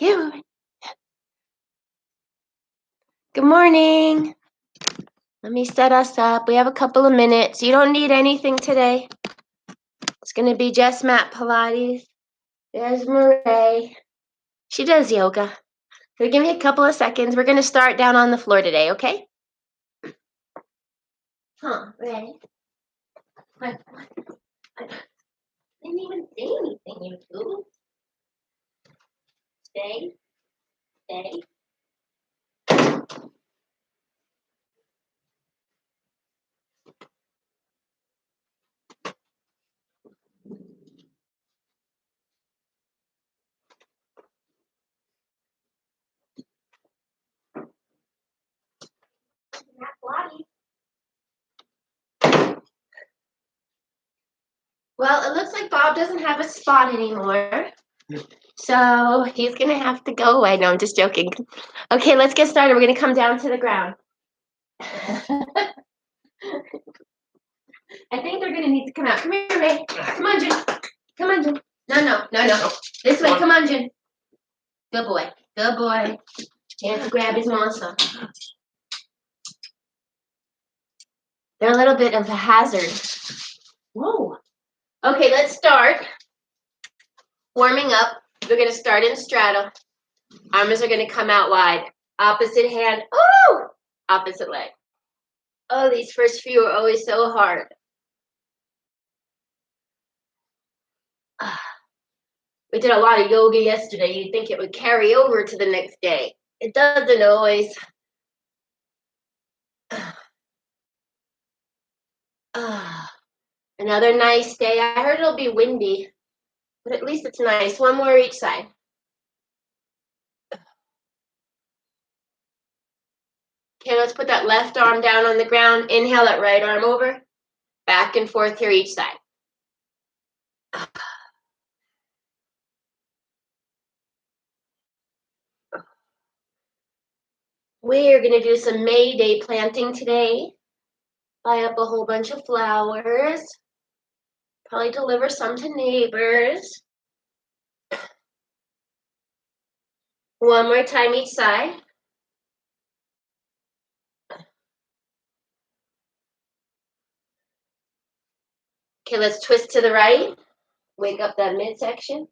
Get moving. Good morning. Let me set us up. We have a couple of minutes. You don't need anything today. It's going to be just mat Pilates. There's Marae. She does yoga. So give me a couple of seconds. We're going to start down on the floor today, okay? Ready? I didn't even say anything, you two. Stay. Stay. Well, it looks like Bob doesn't have a spot anymore. So he's going to have to go away. No, I'm just joking. Okay, let's get started. We're going to come down to the ground. I think they're going to need to come out. Come here, Ray. Come on, Jun. Come on, Jun. No. This way. Come on, Jun. Good boy. Good boy. Chance to grab his monster. They're a little bit of a hazard. Whoa. Okay, let's start. Warming up. We're going to start in straddle. Arms are going to come out wide. Opposite hand. Oh! Opposite leg. Oh, these first few are always so hard. We did a lot of yoga yesterday. You'd think it would carry over to the next day. It doesn't always. Another nice day. I heard it'll be windy, but at least it's nice. One more each side. Okay, let's put that left arm down on the ground. Inhale that right arm over. Back and forth here each side. We're going to do some May Day planting today. Buy up a whole bunch of flowers. Probably deliver some to neighbors. One more time each side. Okay, let's twist to the right. Wake up that midsection.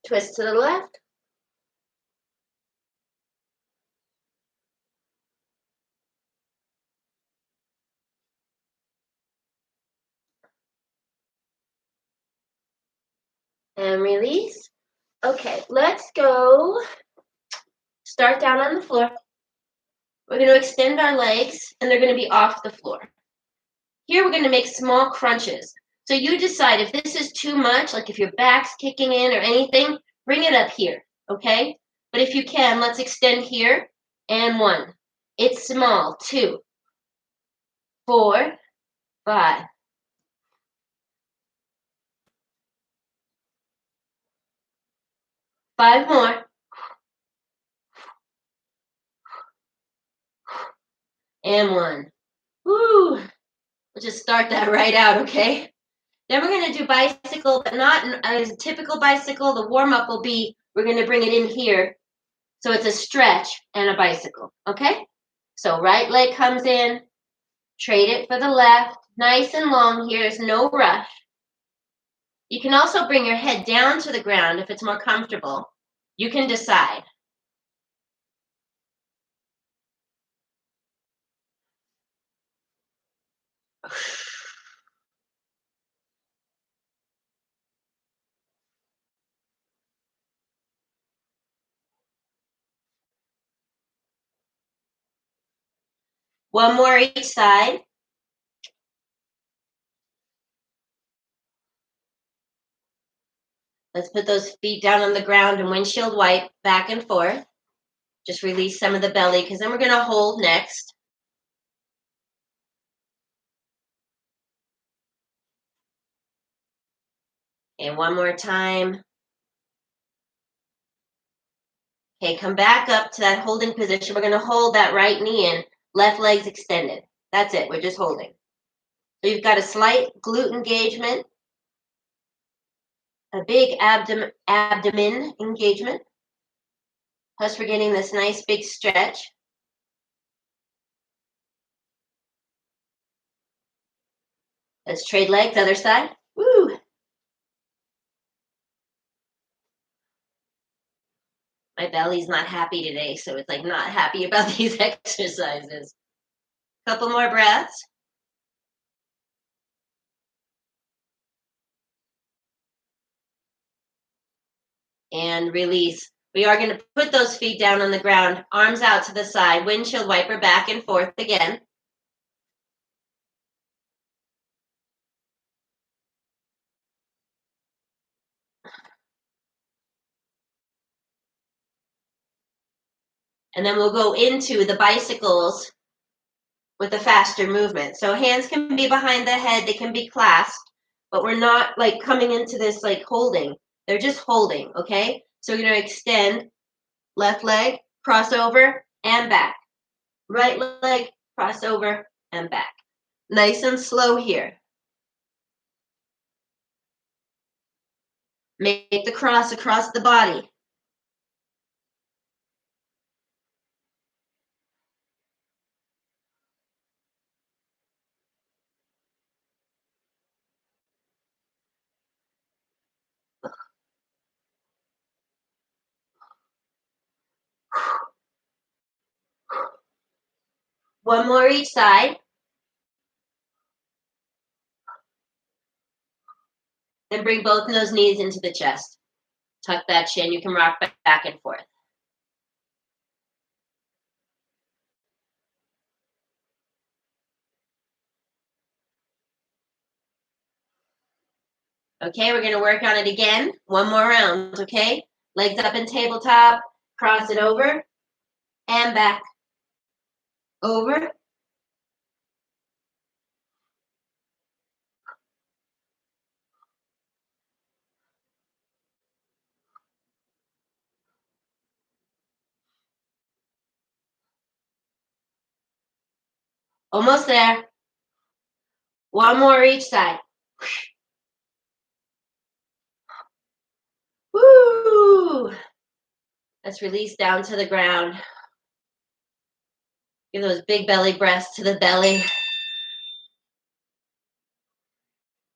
Twist to the left. And release. Okay, let's go. Start down on the floor. We're going to extend our legs, and they're going to be off the floor. Here, we're going to make small crunches. So you decide if this is too much, like if your back's kicking in or anything, bring it up here, okay? But if you can, let's extend here. And 1. It's small. 2, 4, 5. 5 more. And 1. Woo! We'll just start that right out, okay? Then we're going to do bicycle, but not as a typical bicycle. The warm-up will be, we're going to bring it in here. So it's a stretch and a bicycle, okay? So right leg comes in, trade it for the left. Nice and long here, there's no rush. You can also bring your head down to the ground if it's more comfortable. You can decide. One more each side. Let's put those feet down on the ground and windshield wipe back and forth. Just release some of the belly because then we're going to hold next. And one more time. Okay, come back up to that holding position. We're going to hold that right knee in, left leg's extended. That's it, we're just holding. So you've got a slight glute engagement a big abdomen engagement. Plus we're getting this nice big stretch. Let's trade legs, other side. Woo! My belly's not happy today, so it's like not happy about these exercises. Couple more breaths. And release. We are going to put those feet down on the ground, arms out to the side, windshield wiper back and forth again. And then we'll go into the bicycles with a faster movement. So hands can be behind the head, they can be clasped, but we're not like coming into this like holding. They're just holding, okay? So we're going to extend, left leg, cross over, and back. Right leg, cross over, and back. Nice and slow here. Make the cross across the body. One more each side. Then bring both those knees into the chest. Tuck that chin. You can rock back and forth. Okay, we're going to work on it again. One more round, okay? Legs up in tabletop. Cross it over and back. Over. Almost there. One more each side. Woo! Let's release down to the ground. Give those big belly breaths to the belly.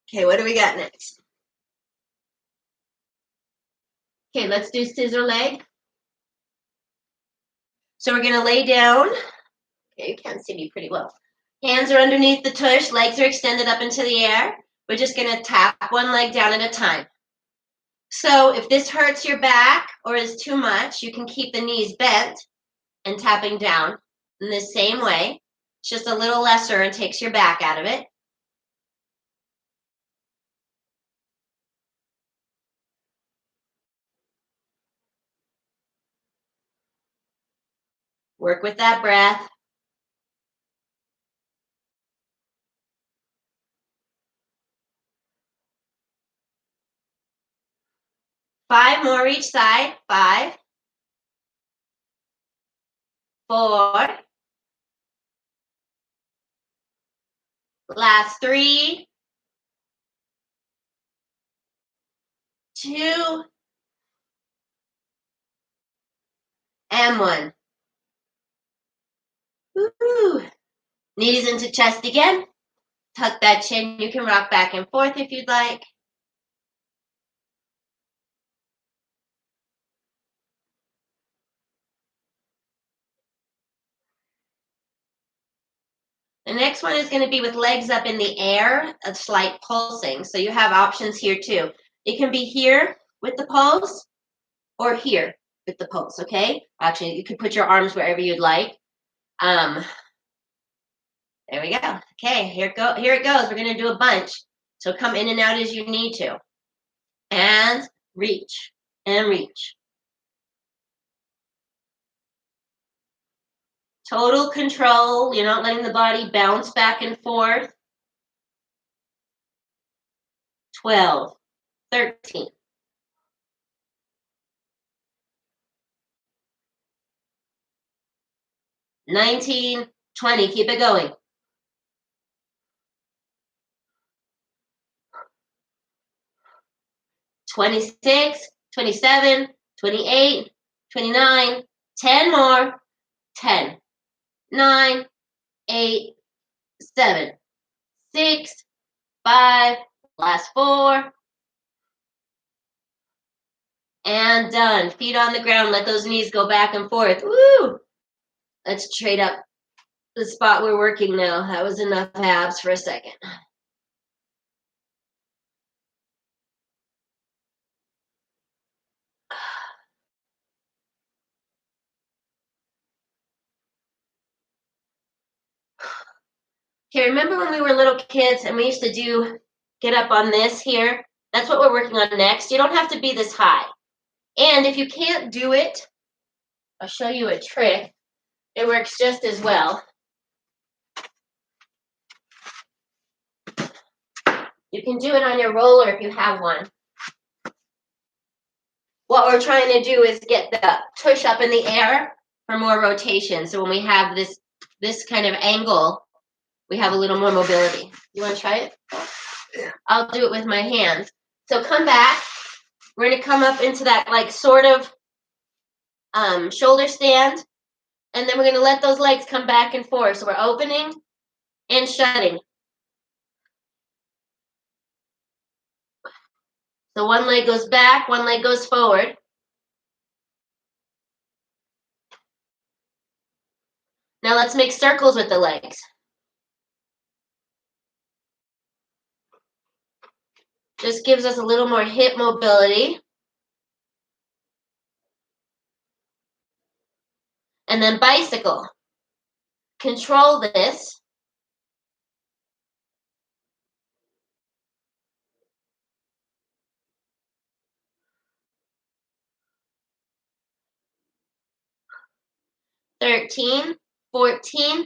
Okay, what do we got next? Okay, let's do scissor leg. So we're going to lay down. Okay, you can't see me pretty well. Hands are underneath the tush. Legs are extended up into the air. We're just going to tap one leg down at a time. So if this hurts your back or is too much, you can keep the knees bent and tapping down in the same way. It's just a little lesser and takes your back out of it. Work with that breath. Five more each side. 5, 4, last 3, 2, and 1. Woo-hoo. Knees into chest again. Tuck that chin. You can rock back and forth if you'd like. The next one is going to be with legs up in the air, a slight pulsing. So you have options here too. It can be here with the pulse or here with the pulse, okay? Actually, you can put your arms wherever you'd like. There we go. Okay, here it goes. We're going to do a bunch. So come in and out as you need to. And reach and reach. Total control. You're not letting the body bounce back and forth. 12, 13. 19, 20. Keep it going. 26, 27, 28, 29, 10 more, 10, 9, 8, 7, 6, 5, last 4, and done. Feet on the ground, let those knees go back and forth. Woo! Let's trade up the spot we're working now. That was enough abs for a second. Okay, remember when we were little kids and we used to get up on this here? That's what we're working on next. You don't have to be this high. And if you can't do it, I'll show you a trick. It works just as well. You can do it on your roller if you have one. What we're trying to do is get the tush up in the air for more rotation. So when we have this kind of angle, we have a little more mobility. You want to try it? Yeah. I'll do it with my hands. So come back. We're going to come up into that like sort of shoulder stand. And then we're going to let those legs come back and forth. So we're opening and shutting. So one leg goes back, one leg goes forward. Now let's make circles with the legs. Just gives us a little more hip mobility. And then bicycle. Control this. $13, $14,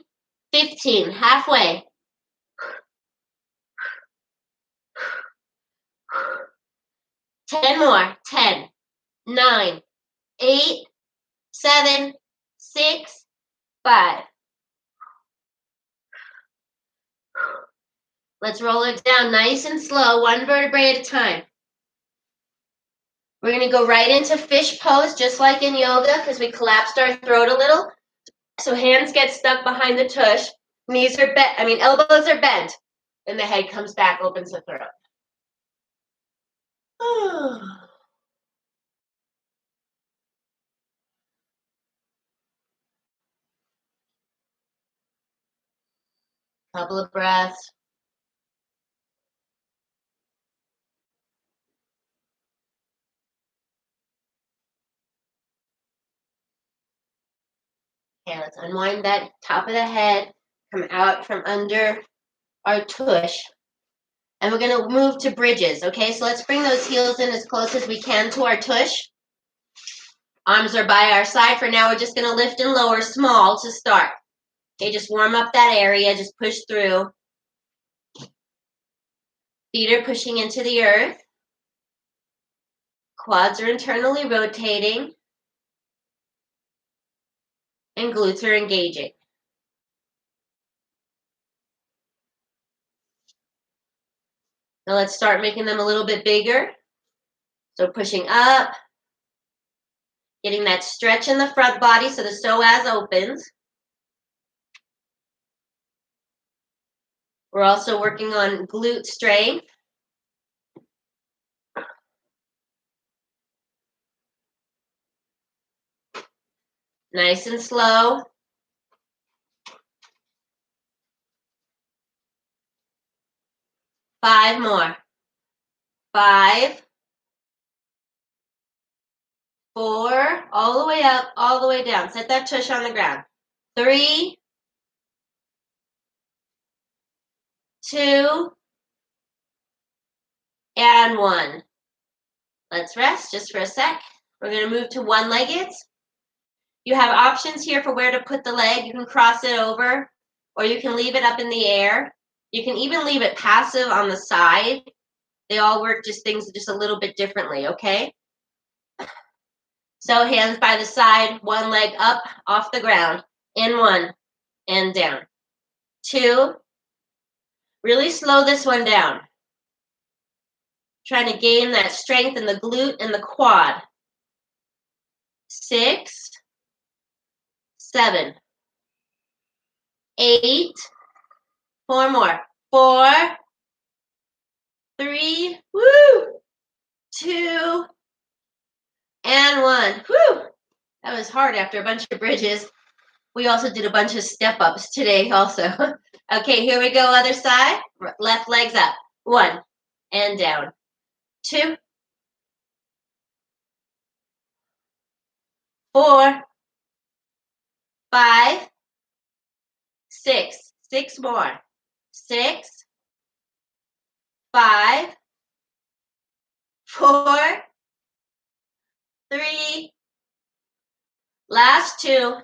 $15, halfway. $10 more. 10, 9, 8, 7, 6, 5. Let's roll it down nice and slow, one vertebrae at a time. We're going to go right into fish pose, just like in yoga, because we collapsed our throat a little. So hands get stuck behind the tush. Knees are bent, elbows are bent. And the head comes back, opens the throat. Couple of breaths. Okay, let's unwind that top of the head, come out from under our tush. And we're going to move to bridges, okay? So let's bring those heels in as close as we can to our tush. Arms are by our side. For now, we're just going to lift and lower small to start. Okay, just warm up that area. Just push through. Feet are pushing into the earth. Quads are internally rotating. And glutes are engaging. Now let's start making them a little bit bigger. So pushing up. Getting that stretch in the front body so the psoas opens. We're also working on glute strength. Nice and slow. Five more. 5, 4, all the way up, all the way down. Set that tush on the ground. 3, 2, and 1. Let's rest just for a sec. We're going to move to one-leggeds. You have options here for where to put the leg. You can cross it over, or you can leave it up in the air. You can even leave it passive on the side. They all work things just a little bit differently, okay? So hands by the side, one leg up off the ground. In 1 and down. 2. Really slow this one down. Trying to gain that strength in the glute and the quad. 6, 7, 8, 4 more. 4, 3, woo, 2, and 1. Woo! That was hard after a bunch of bridges. We also did a bunch of step-ups today also. Okay, here we go, other side. Left leg's up. 1, and down. 2, 4, 5, 6. 6 more. 6, 5, 4, 3, last 2,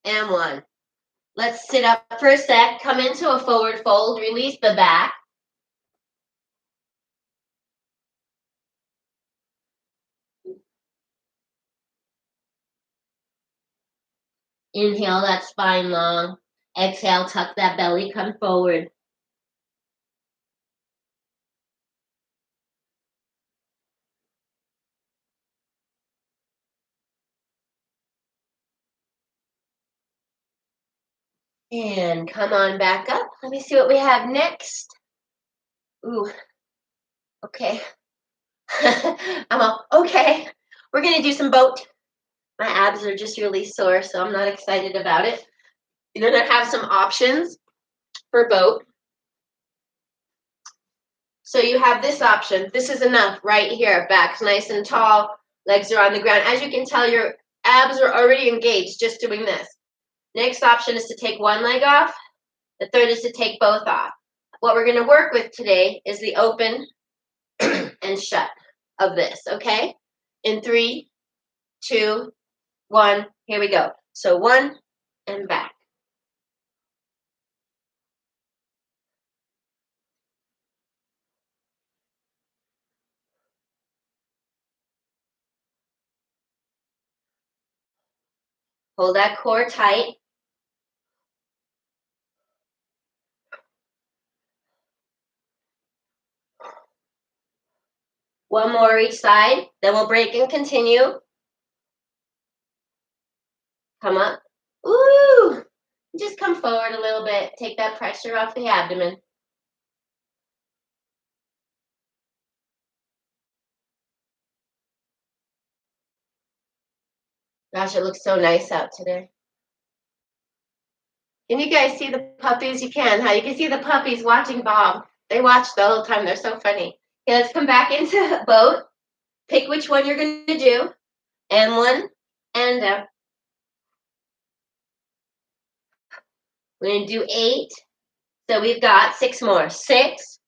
and 1. Let's sit up for a sec, come into a forward fold, release the back. Inhale that spine long. Exhale, tuck that belly, come forward. And come on back up. Let me see what we have next. Ooh, okay. I'm all, okay. We're going to do some boat. My abs are just really sore, so I'm not excited about it. You're going to have some options for boat. So you have this option. This is enough right here. Back's nice and tall. Legs are on the ground. As you can tell, your abs are already engaged just doing this. Next option is to take one leg off. The third is to take both off. What we're going to work with today is the open and shut of this, okay? In 3, 2, 1, here we go. So 1 and back. Hold that core tight. One more each side, then we'll break and continue. Come up. Ooh! Just come forward a little bit. Take that pressure off the abdomen. Gosh, it looks so nice out today. Can you guys see the puppies? You can, huh? You can see the puppies watching Bob. They watch the whole time. They're so funny. Okay, let's come back into boat. Pick which one you're going to do. And 1, and down. We're going to do 8. So we've got 6 more. 6,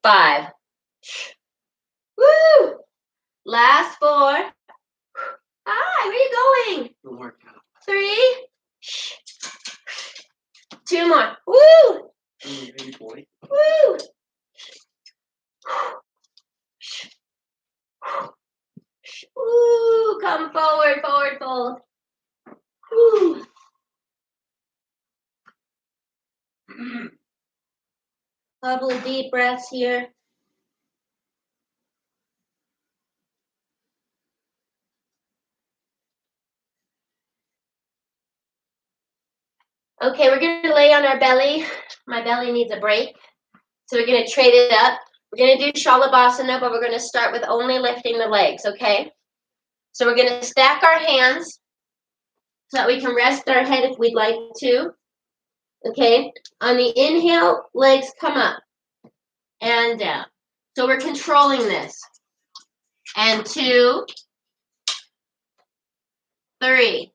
5. Woo! Last 4. Hi, where are you going? 3. 2 more. Woo! Woo! Woo! Come forward, forward fold. Woo! Couple of deep breaths here. Okay, we're going to lay on our belly. My belly needs a break. So we're going to trade it up. We're going to do Shalabhasana, but we're going to start with only lifting the legs, okay? So we're going to stack our hands so that we can rest our head if we'd like to. Okay? On the inhale, legs come up and down. So we're controlling this. And 2, 3,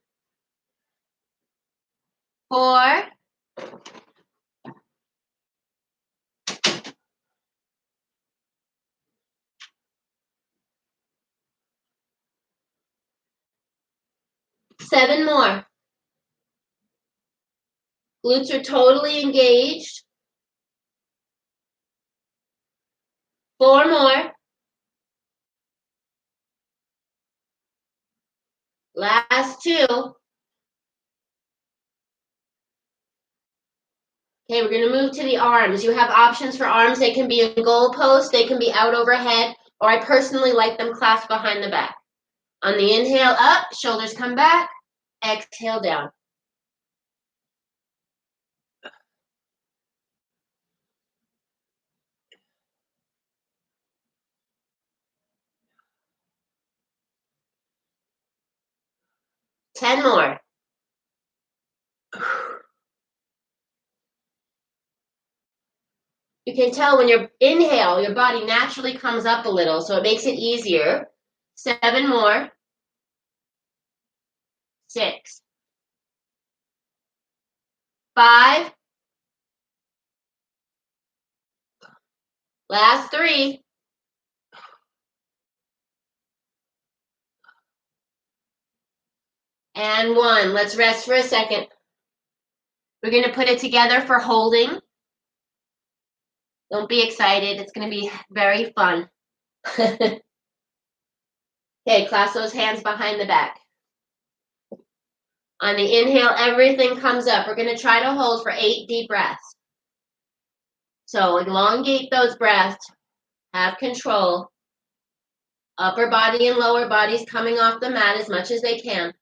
4, 7 more. Glutes are totally engaged. 4 more. Last 2. Okay, we're going to move to the arms. You have options for arms. They can be in goal post, they can be out overhead, or I personally like them clasped behind the back. On the inhale, up, shoulders come back, exhale, down. Ten more. You can tell when you inhale, your body naturally comes up a little, so it makes it easier. 7 more. 6. 5. Last 3. And 1. Let's rest for a second. We're going to put it together for holding. Don't be excited. It's going to be very fun. Okay, clasp those hands behind the back. On the inhale, everything comes up. We're going to try to hold for 8 deep breaths. So elongate those breaths. Have control. Upper body and lower bodies coming off the mat as much as they can.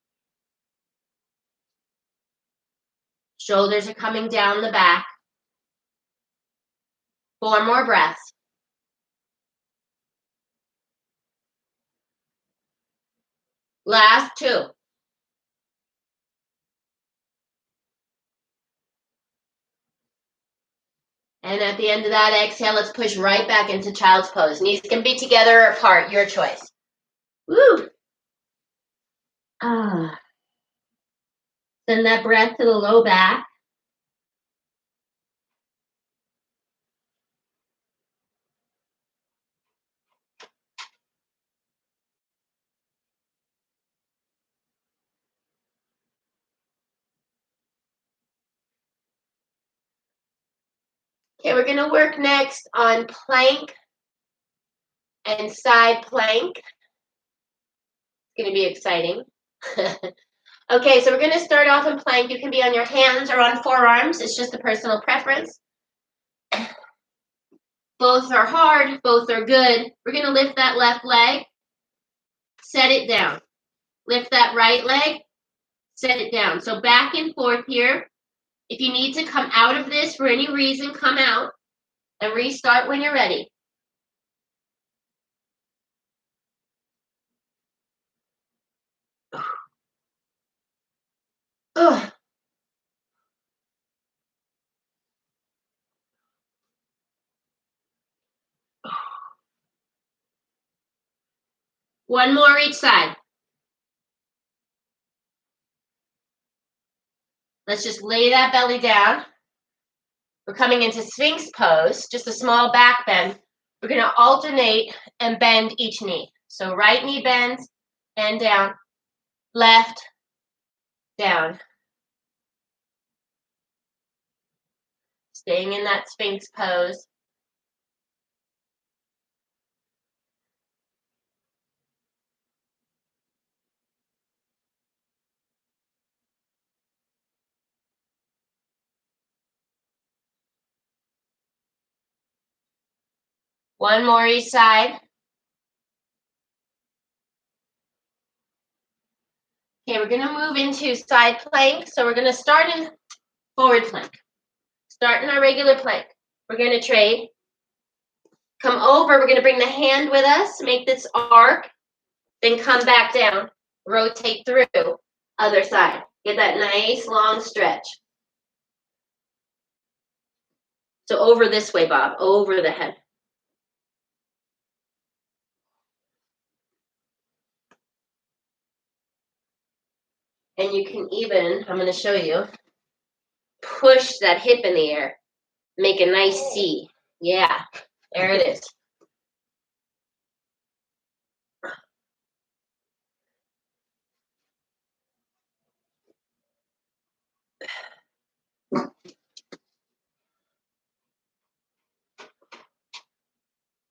Shoulders are coming down the back. 4 more breaths. Last 2. And at the end of that exhale, let's push right back into child's pose. Knees can be together or apart, your choice. Woo! Ah. Send that breath to the low back. Okay, we're going to work next on plank and side plank. It's going to be exciting. Okay, so we're going to start off in plank. You can be on your hands or on forearms. It's just a personal preference. Both are hard. Both are good. We're going to lift that left leg. Set it down. Lift that right leg. Set it down. So back and forth here. If you need to come out of this for any reason, come out and restart when you're ready. Ugh. One more each side. Let's just lay that belly down. We're coming into Sphinx Pose, just a small back bend. We're going to alternate and bend each knee. So right knee bends and down, left, down. Staying in that Sphinx Pose. One more each side. Okay, we're going to move into side plank. So we're going to start in forward plank. Start in our regular plank. We're going to trade. Come over. We're going to bring the hand with us. Make this arc. Then come back down. Rotate through. Other side. Get that nice long stretch. So over this way, Bob. Over the head. And you can even, I'm going to show you, push that hip in the air. Make a nice C. Yeah, there it is.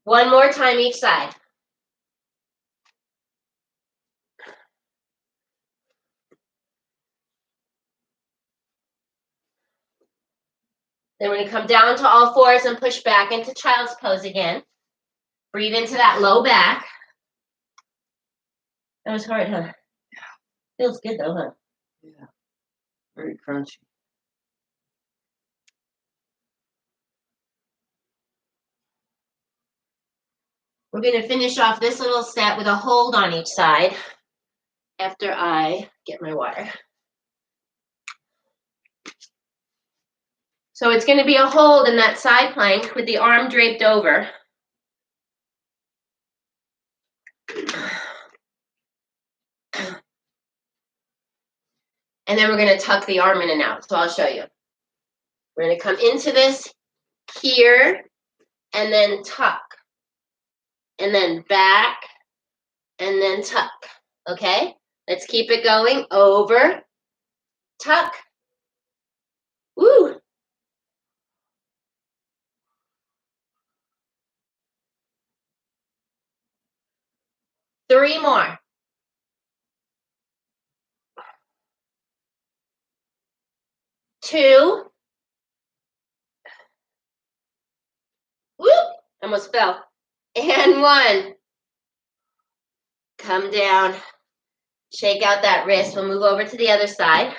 One more time each side. Then we're going to come down to all fours and push back into child's pose again. Breathe into that low back. That was hard, huh? Yeah. Feels good though, huh? Yeah. Very crunchy. We're going to finish off this little set with a hold on each side after I get my water. So it's going to be a hold in that side plank with the arm draped over. And then we're going to tuck the arm in and out. So I'll show you. We're going to come into this here and then tuck. And then back and then tuck. Okay? Let's keep it going. Over, tuck. Woo! Three more. Two. Whoop! Almost fell. And one. Come down. Shake out that wrist. We'll move over to the other side.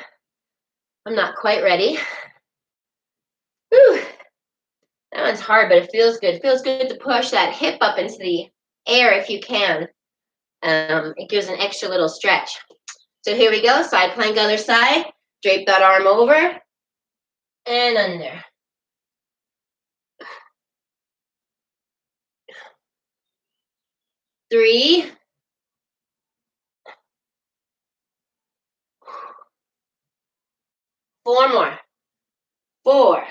I'm not quite ready. Whew. That one's hard, but it feels good. It feels good to push that hip up into the air if you can. It gives an extra little stretch. So here we go. Side plank, other side. Drape that arm over and under. Three. Four more. Four.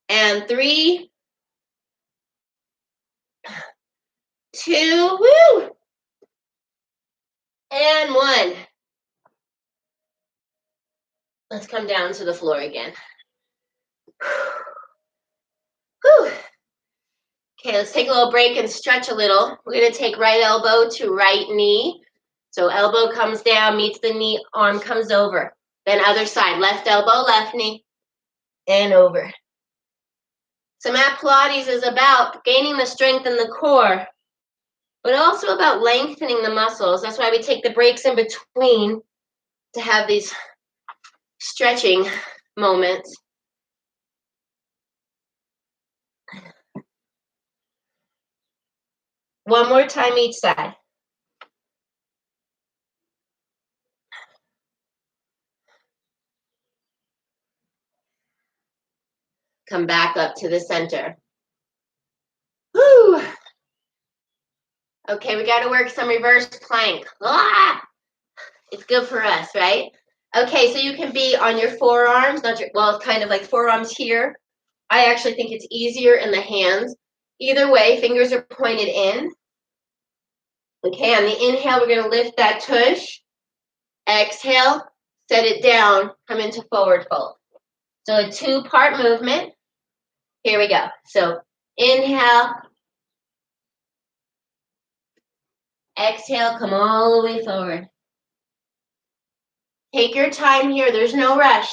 And three. Two. Woo! And one. Let's come down to the floor again. Whew. Okay, let's take a little break and stretch a little. We're going to take right elbow to right knee. So elbow comes down, meets the knee, arm comes over. Then other side, left elbow, left knee, and over. So mat Pilates is about gaining the strength in the core, but also about lengthening the muscles. That's why we take the breaks in between to have these stretching moments. One more time each side. Come back up to the center. Woo! Okay, we got to work some reverse plank. Ah! It's good for us, right? Okay, so you can be on your forearms, well, kind of like forearms here. I actually think it's easier in the hands. Either way, fingers are pointed in. Okay, on the inhale, we're going to lift that tush. Exhale, set it down, come into forward fold. So a two-part movement. Here we go. So inhale. Exhale, come all the way forward. Take your time here. There's no rush.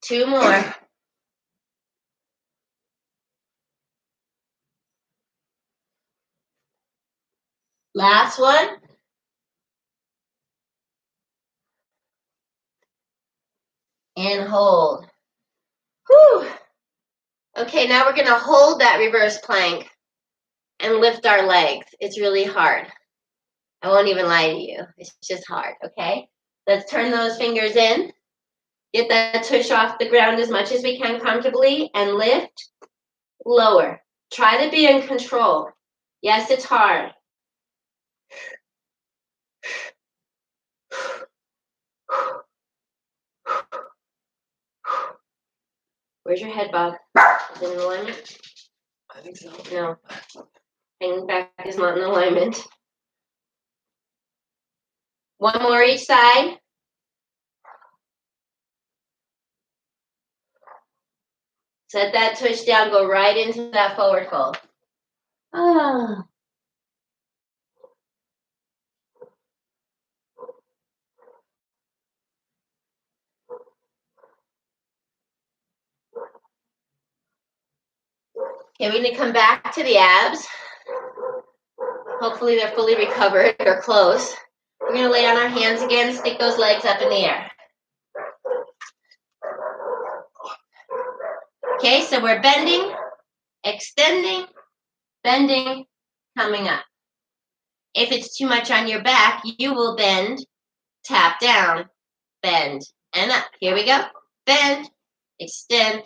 Two more. Last one. And hold. Whew. Okay, now we're going to hold that reverse plank and lift our legs. It's really hard. I won't even lie to you. It's just hard, okay? Let's turn those fingers in. Get that tush off the ground as much as we can comfortably and lift, lower. Try to be in control. Yes, it's hard. Where's your head, Bob? Is it in alignment? I think so. No. Hanging back is not in alignment. One more each side. Set that twitch down, go right into that forward fold. Ah. Okay, we're gonna come back to the abs. Hopefully they're fully recovered or close. We're gonna lay on our hands again, stick those legs up in the air. Okay, so we're bending, extending, bending, coming up. If it's too much on your back, you will bend, tap down, bend, and up. Here we go. Bend, extend,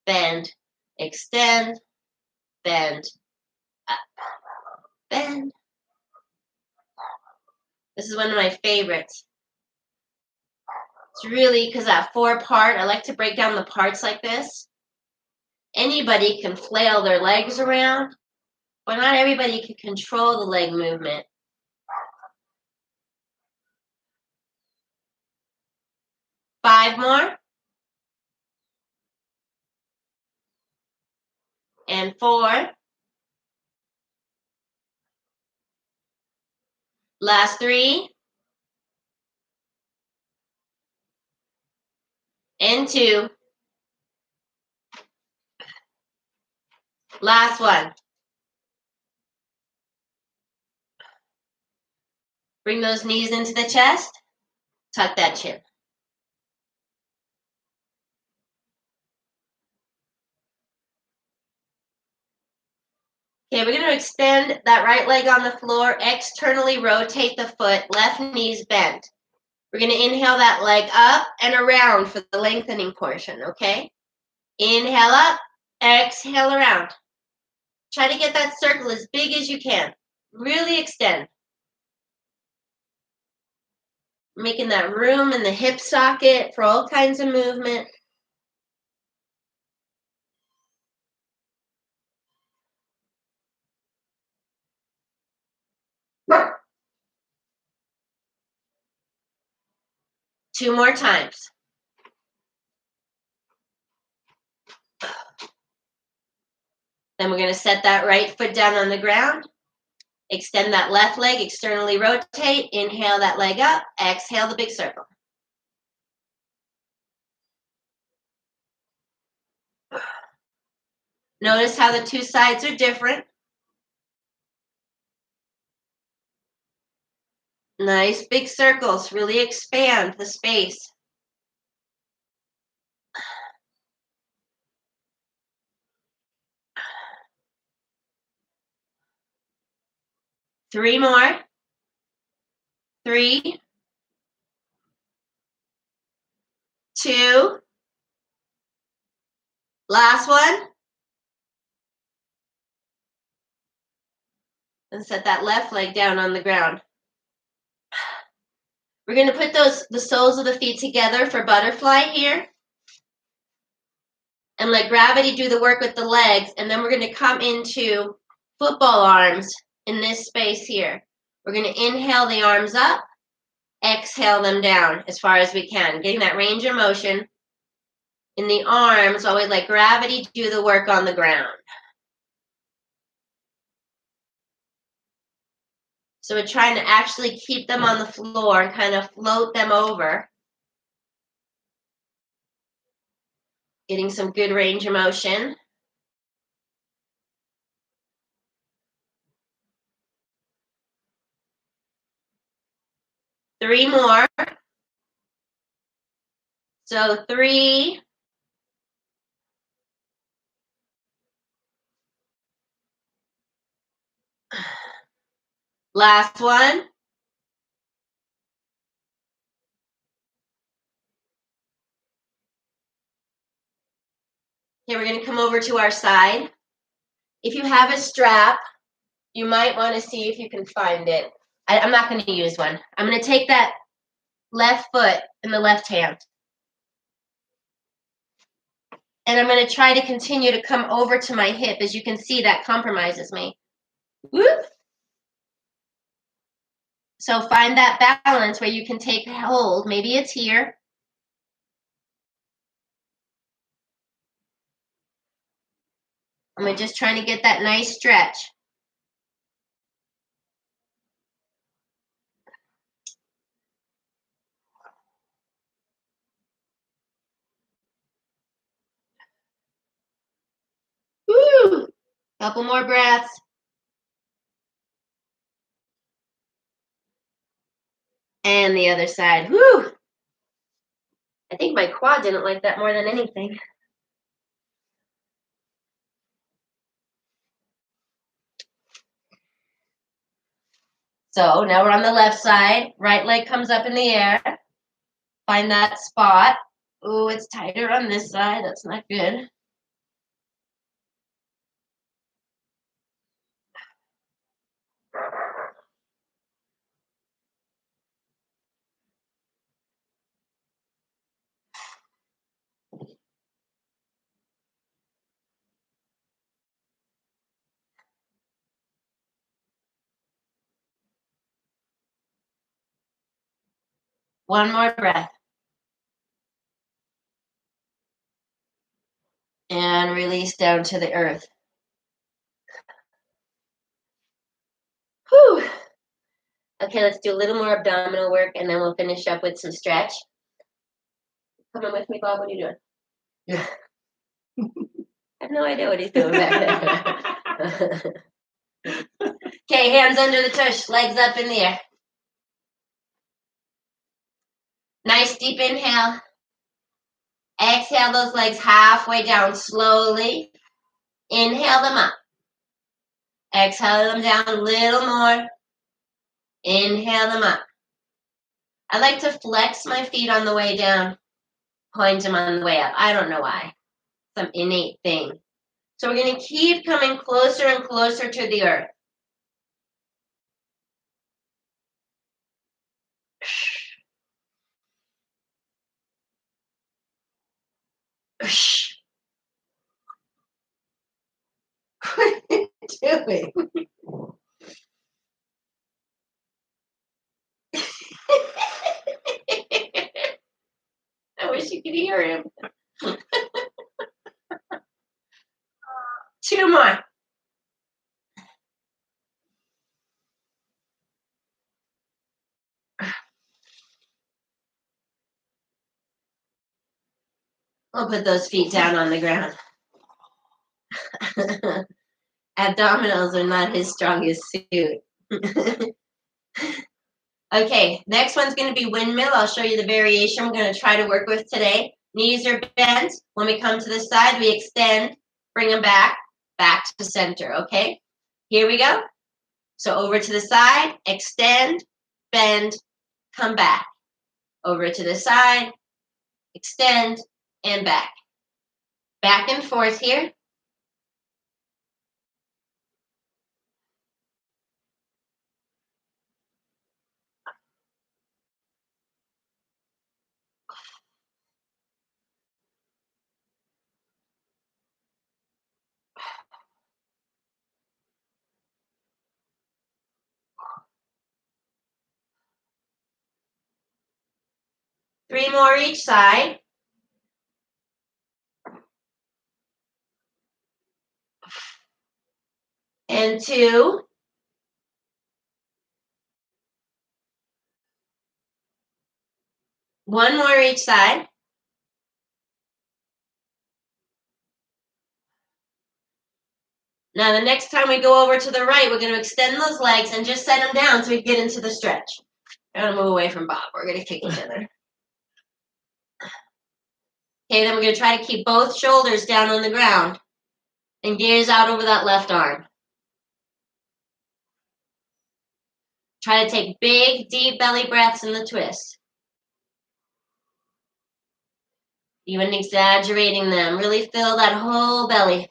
bend, extend, bend, up, bend. This is one of my favorites. It's really because that 4-part, I like to break down the parts like this. Anybody can flail their legs around, but not everybody can control the leg movement. Five more. And 4. Last 3. And 2. Last one. Bring those knees into the chest. Tuck that chin. Okay, we're going to extend that right leg on the floor, externally rotate the foot, left knee's bent. We're going to inhale that leg up and around for the lengthening portion, okay? Inhale up, exhale around. Try to get that circle as big as you can. Really extend. Making that room in the hip socket for all kinds of movement. Two more times. Then we're going to set that right foot down on the ground. Extend that left leg, externally rotate. Inhale that leg up. Exhale the big circle. Notice how the two sides are different. Nice big circles. Really expand the space. Three more. 3, 2. Last one. And set that left leg down on the ground. We're going to put the soles of the feet together for butterfly here. And let gravity do the work with the legs. And then we're going to come into football arms in this space here. We're going to inhale the arms up, exhale them down as far as we can. Getting that range of motion in the arms while we let gravity do the work on the ground. So we're trying to actually keep them on the floor and kind of float them over. Getting some good range of motion. Three more. So 3. Last one. Okay, we're going to come over to our side. If you have a strap, you might want to see if you can find it. I'm not going to use one. I'm going to take that left foot in the left hand. And I'm going to try to continue to come over to my hip. As you can see, that compromises me. Whoop. So find that balance where you can take hold. Maybe it's here. I'm just trying to get that nice stretch. Woo! Couple more breaths. And the other side. Woo! I think my quad didn't like that more than anything. So now we're on the left side. Right leg comes up in the air. Find that spot. Oh, it's tighter on this side. That's not good. One more breath. And release down to the earth. Whew. Okay, let's do a little more abdominal work and then we'll finish up with some stretch. Come on with me, Bob. What are you doing? Yeah. I have no idea what he's doing back there. Okay, hands under the tush, legs up in the air. Nice deep inhale. Exhale those legs halfway down slowly. Inhale them up. Exhale them down a little more. Inhale them up. I like to flex my feet on the way down, point them on the way up. I don't know why. Some innate thing. So we're going to keep coming closer and closer to the earth. What are you doing? I wish you could hear him. 2 more. We'll put those feet down on the ground. Abdominals are not his strongest suit. Okay, next one's going to be windmill. I'll show you the variation we're going to try to work with today. Knees are bent. When we come to the side, we extend, bring them back to center, okay? Here we go. So over to the side, extend, bend, come back. Over to the side, extend, and back. Back and forth here. Three more each side. And 2. One more each side. Now the next time we go over to the right, we're going to extend those legs and just set them down so we get into the stretch. I'm going to move away from Bob. We're going to kick each other. Okay, then we're going to try to keep both shoulders down on the ground and gaze out over that left arm. Try to take big, deep belly breaths in the twist. Even exaggerating them. Really fill that whole belly.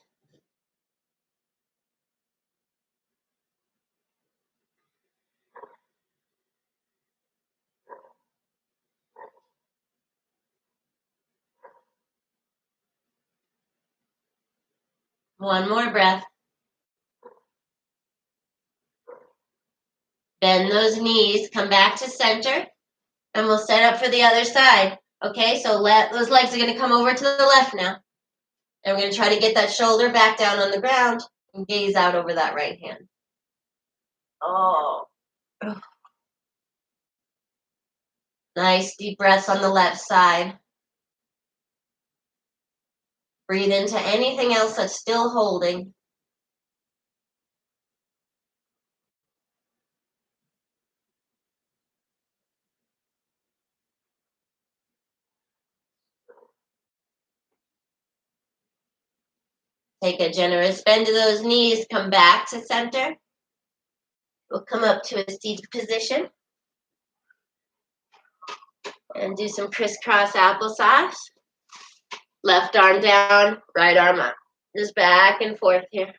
One more breath. Bend those knees, come back to center, and we'll set up for the other side. Okay, so those legs are going to come over to the left now. And we're going to try to get that shoulder back down on the ground and gaze out over that right hand. Oh. Nice deep breaths on the left side. Breathe into anything else that's still holding. Take a generous bend to those knees. Come back to center. We'll come up to a seated position. And do some crisscross applesauce. Left arm down, right arm up. Just back and forth here.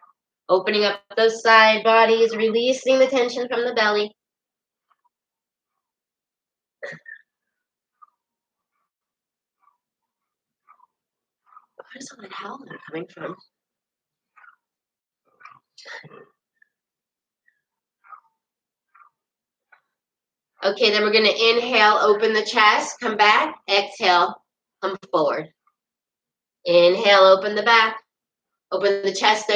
Opening up those side bodies, releasing the tension from the belly. Where is all that howling coming from? Okay, then we're going to inhale, open the chest, come back, exhale, come forward. Inhale, open the back, open the chest,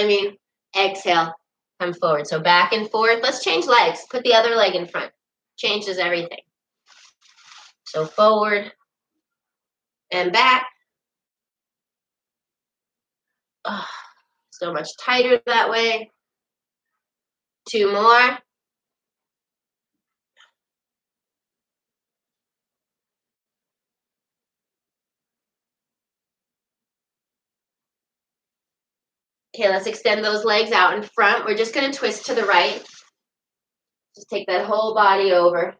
exhale, come forward. So back and forth. Let's change legs. Put the other leg in front. Changes everything. So forward and back. Oh, so much tighter that way. 2 more. Okay, let's extend those legs out in front. We're just going to twist to the right. Just take that whole body over.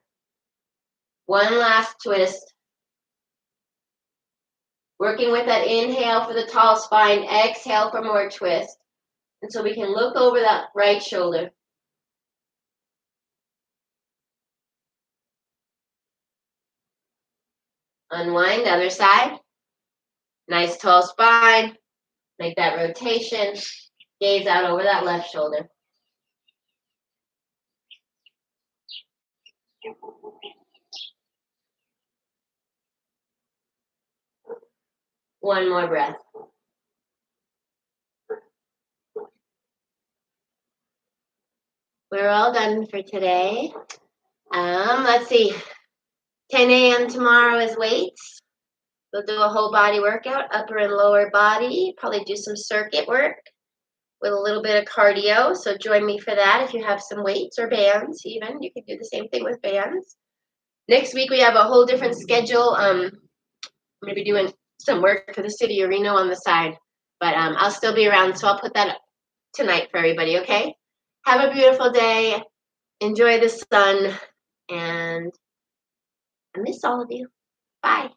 One last twist. Working with that inhale for the tall spine, exhale for more twist. And so we can look over that right shoulder. Unwind, other side. Nice tall spine. Make that rotation. Gaze out over that left shoulder. One more breath. We're all done for today. Let's see. 10 a.m. tomorrow is weights. We'll do a whole body workout, upper and lower body. Probably do some circuit work with a little bit of cardio. So join me for that. If you have some weights or bands, even you can do the same thing with bands. Next week we have a whole different schedule. I'm going to be doing some work for the city of Reno on the side, but I'll still be around, so I'll put that up tonight for everybody. Okay. Have a beautiful day. Enjoy the sun, and I miss all of you. Bye.